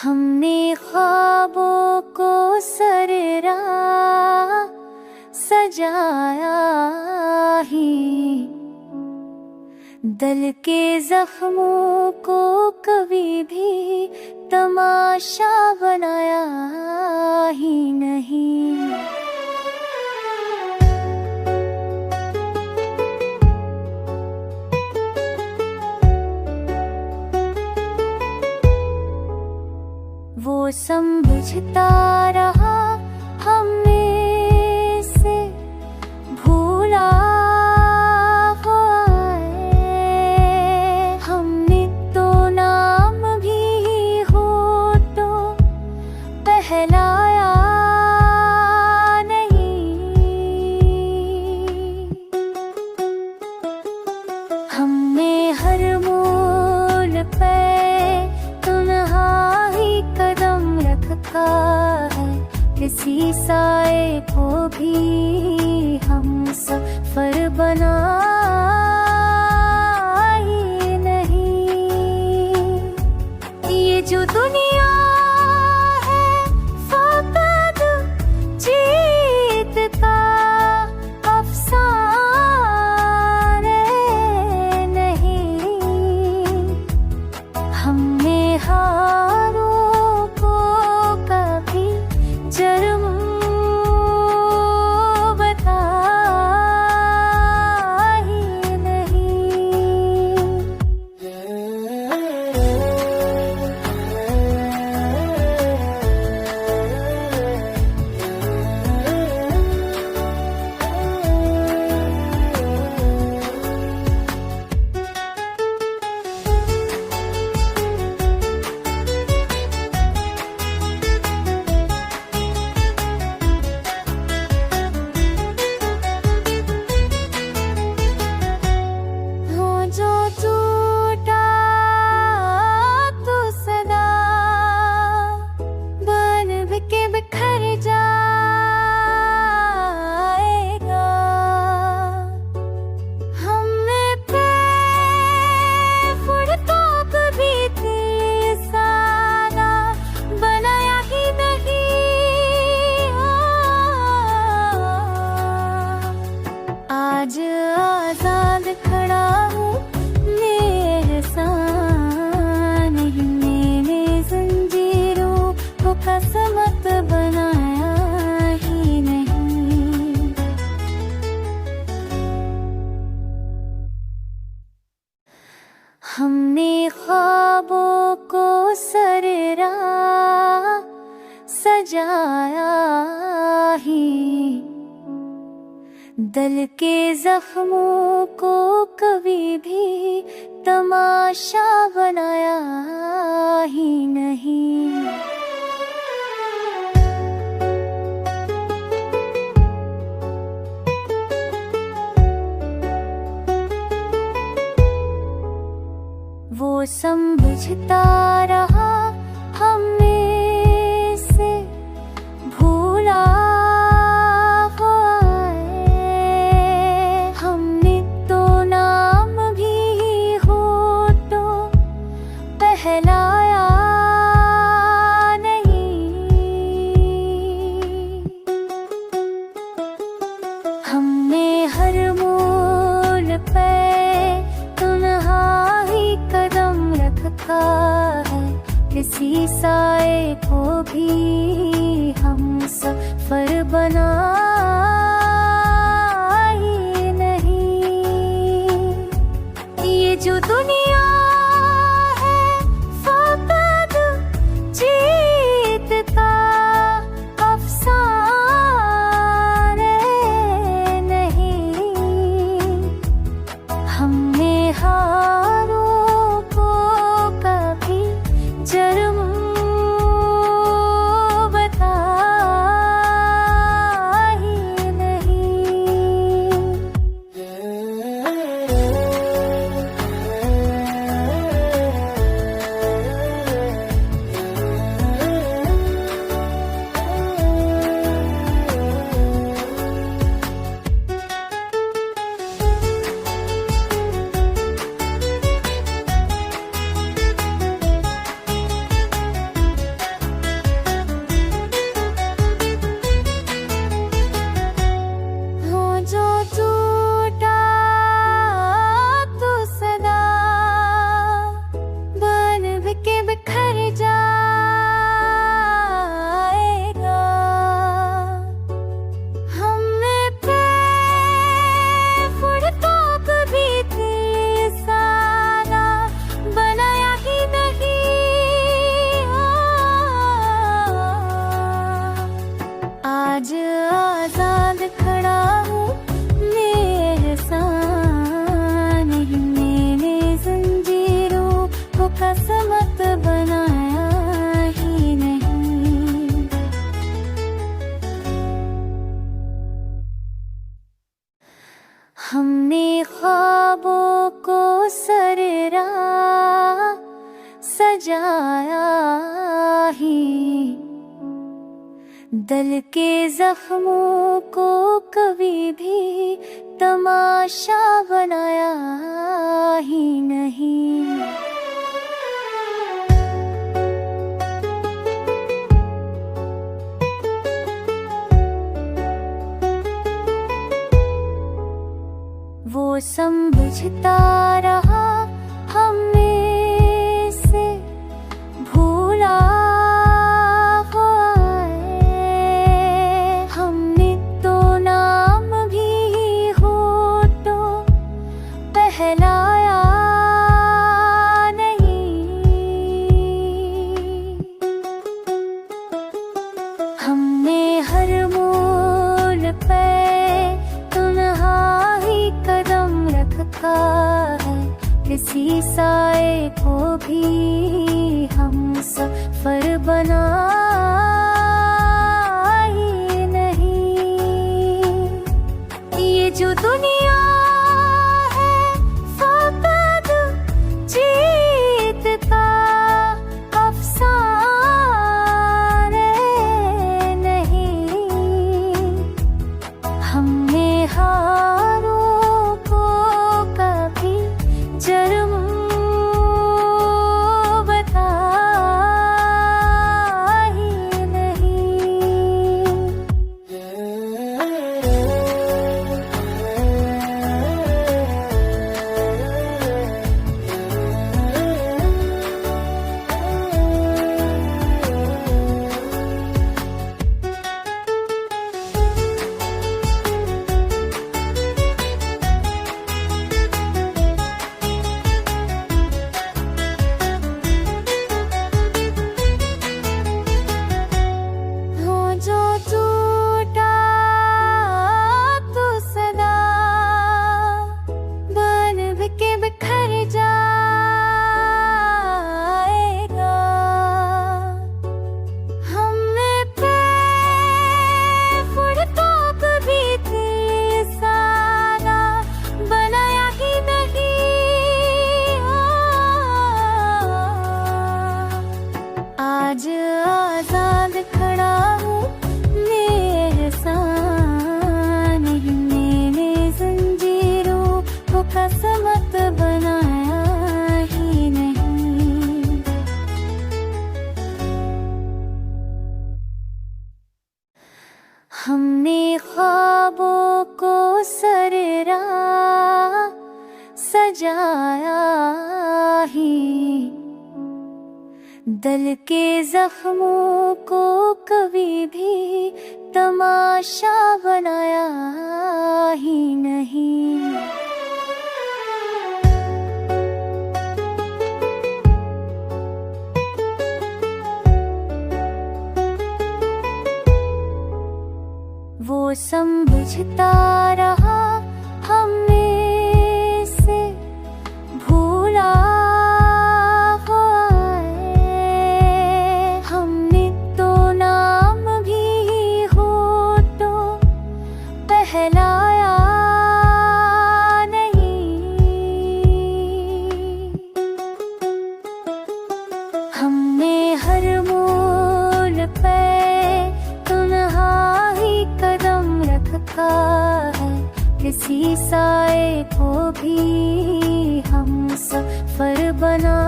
हमने ख्वाबों को सरेरा सजाया ही, दिल के जख्मों को कभी भी तमाशा बनाया ही नहीं। वो समझता रहा हमें से भूला हुआ है, हमने तो नाम भी होठों पहलाया नहीं। हमने हर मोड़ पे है, किसी साए को भी हम सफर बना ही नहीं। ये जो दुनिया है फकत जीत का अफसाने नहीं। हमने आज आजाद खड़ा हूँ, मेरे एहसान ही मैंने जंजीरों को कसमत बनाया ही नहीं। हमने ख्वाबों को सरेरा सजाया ही, दिल के जख्मों को कभी भी तमाशा बनाया ही नहीं। वो समझता रहा हमें से भूला पहलाया नहीं। हमने हर मोड़ पे तन्हाई कदम रखा है, किसी साए को भी हम सफर बना ही नहीं। ये जो दुनिया नहीं। दिल के जख्मों को कभी भी तमाशा बनाया ही नहीं। वो समझता रहा हमें से भूला हुआ है। हमने तो नाम भी होठों पहलाया नहीं। हमने हर मोड़ पे है, किसी साए को भी हम सफर बना ही नहीं। ये जो दुनिया है फकत जीत का अफसाने नहीं। हमने जर्म बता ही नहीं। आज आजाद खड़ा हूँ एहसान ही मैंने जंजीरों को कसमत बनाया ही नहीं। हमने ख्वाबों को सररा सजाया ही, दिल के जख्मों को कभी भी तमाशा बनाया ही नहीं। वो समझता रहा हमें से भूला पहलाया नहीं। हमने हर मोड़ पे तन्हा ही कदम रखा है, किसी साए को भी हम सफर बना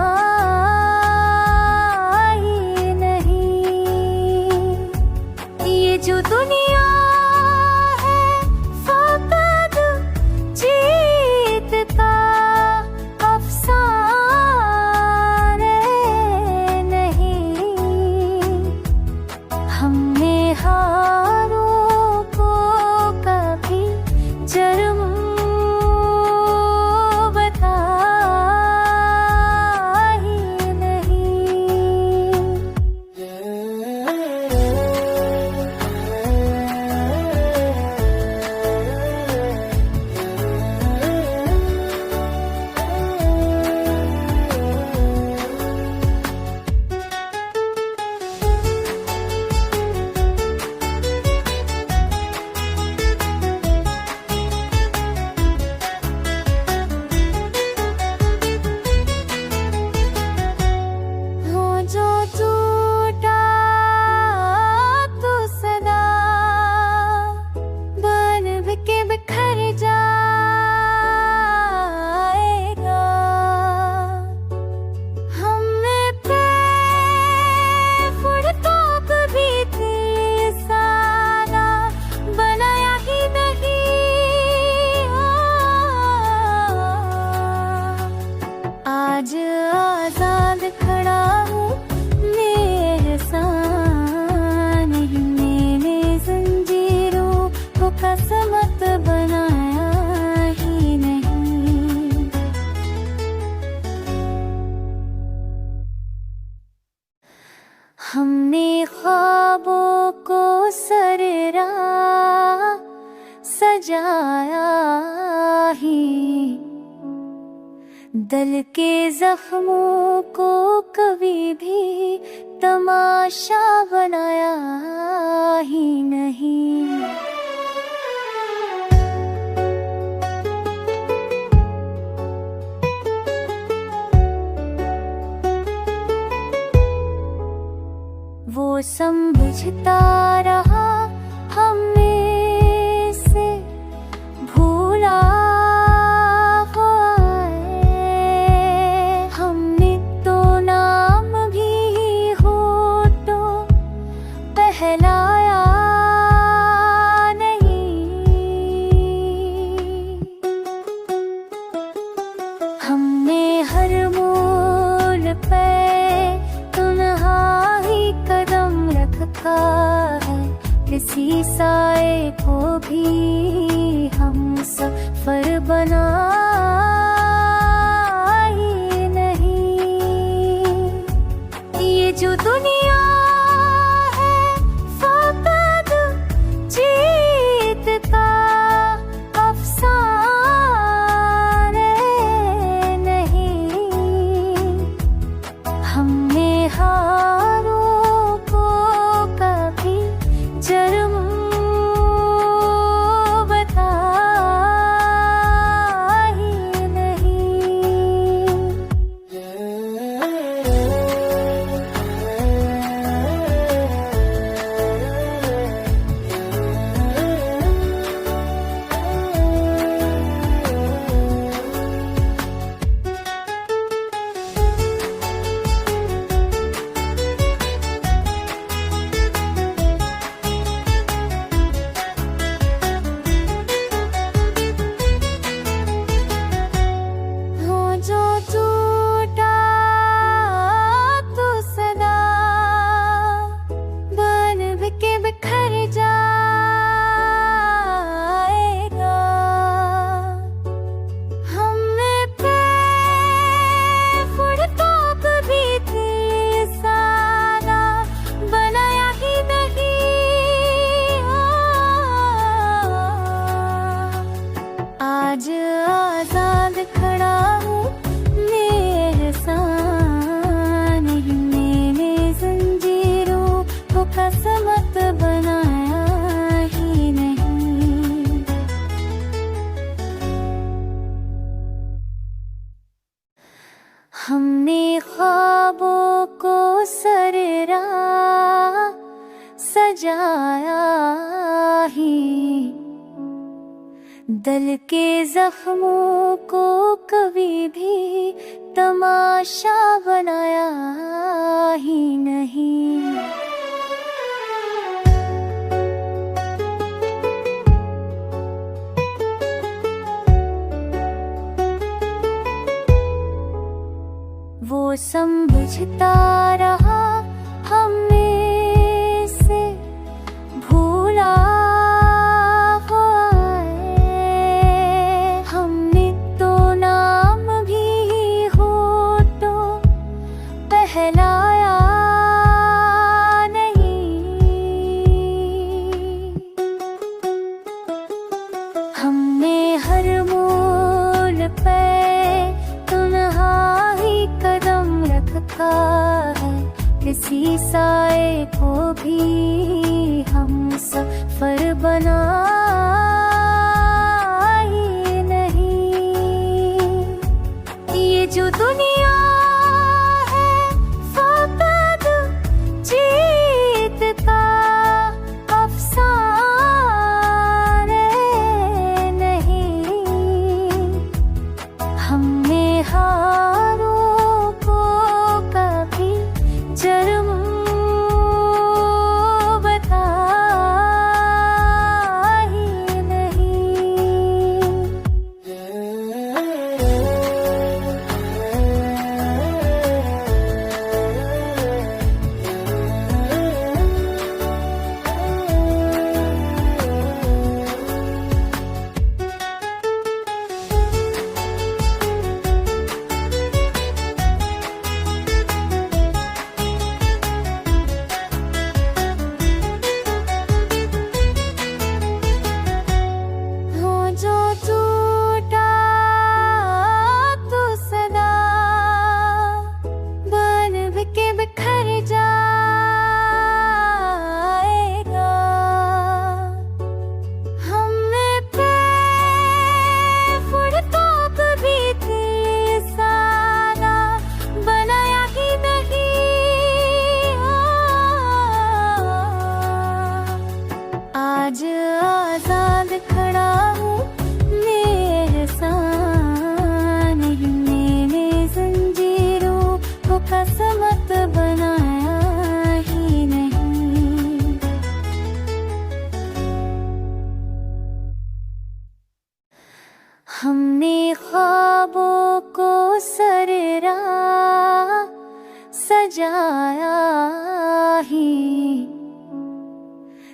ही नहीं। ये जो दुनिया हारों को कभी जर्म बता ही हमने ख्वाबों को सररा सजाया ही, दिल के जख्मों को कभी भी तमाशा बनाया ही नहीं। वो समझता रहा हमें से भूला हुआ है, हमने तो नाम भी होठों पहलाया नहीं। हमने हर मोड़ पे है, किसी साए को भी हम सफर बना ही नहीं। ये जो दुनिया है फकत जीत का अफसाने नहीं। हमने आज आजाद खड़ा हूँ, मेरे एहसान ही मैंने जंजीरों को कसमत बनाया ही नहीं। हमने ख्वाबों को सररा सजाया ही, दिल के जख्मों को कभी भी तमाशा बनाया ही नहीं। वो समझता रहा हमें से भूला पहलाया नहीं। हमने हर मोड़ पे तन्हा ही कदम रखा है, किसी साए को भी हम सफर बना ही नहीं। ये जो दुनिया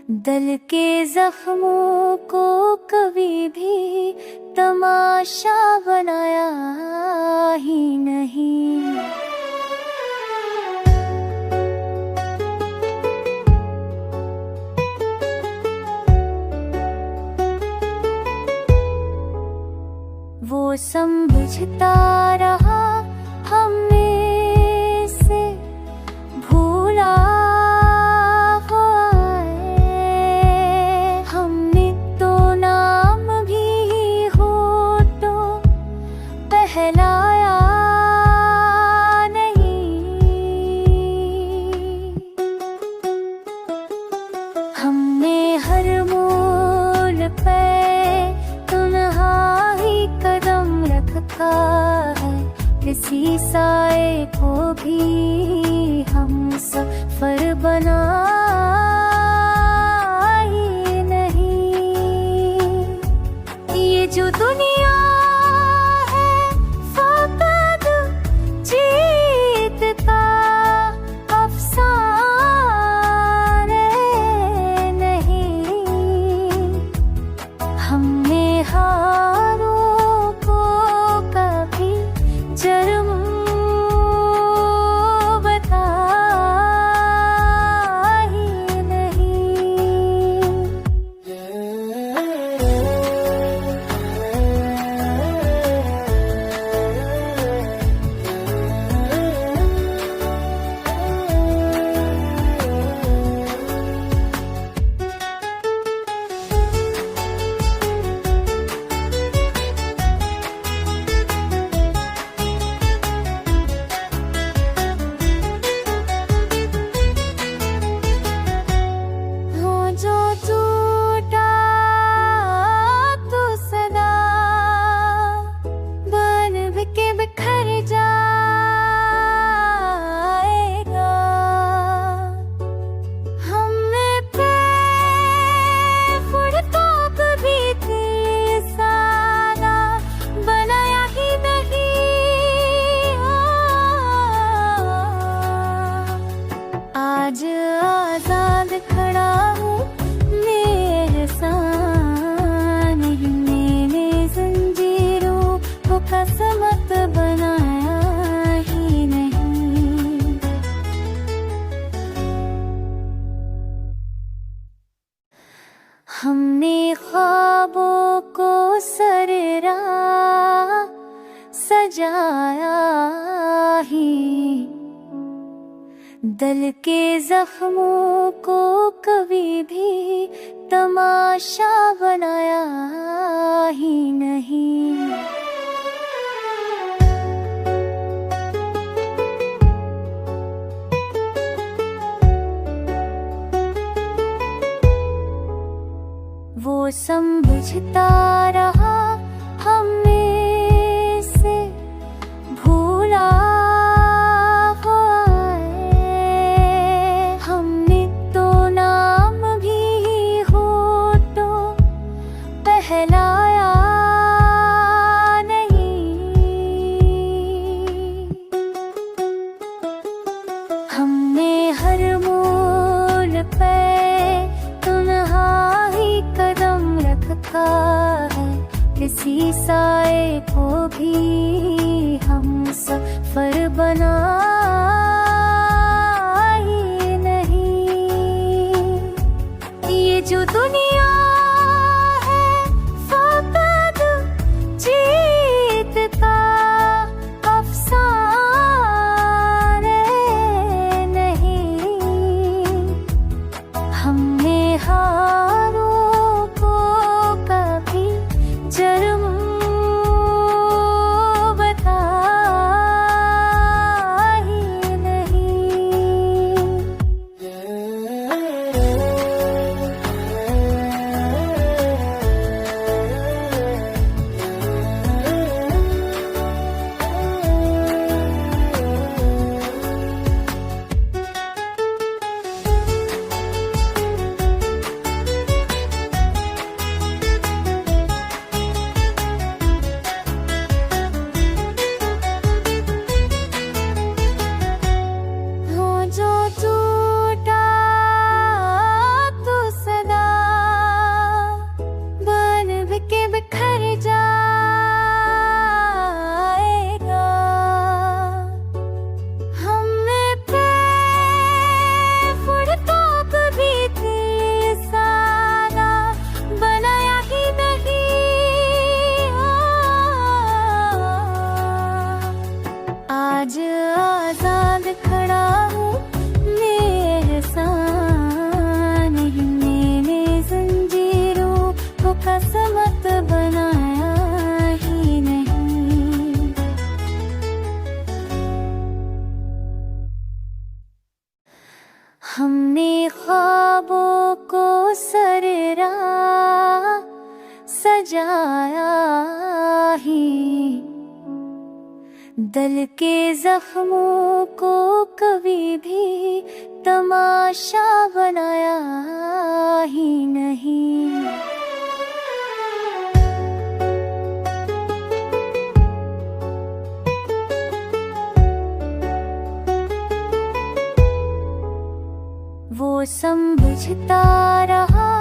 दिल के जख्मों को कभी भी तमाशा बनाया ही नहीं। वो समझता रहा हमने से भूला हुआ है। हमने तो नाम भी होठों पहलाया नहीं। हमने हर मोड़ पे है, किसी साए को भी हम सफर बना ही नहीं। ये जो दुनिया है फकत जीत का अफसाने नहीं। हमने आज आजाद खड़ा हूँ मेरे सामने। मैंने जंजीरों को कसमत बनाया ही नहीं। हमने ख्वाबों को सररा सजाया ही, दिल के जख्मों को कभी भी तमाशा बनाया ही नहीं। वो समझता रहा हमने से भूला पहलाया नहीं। हमने हर मोड़ पे तन्हाई कदम रखा है, किसी साए को भी हम सफर बना ही नहीं। ये जो दुनिया हमने ख्वाबों को सररा सजाया ही, दिल के जख्मों को कभी भी तमाशा बनाया ही नहीं। वो समझता रहा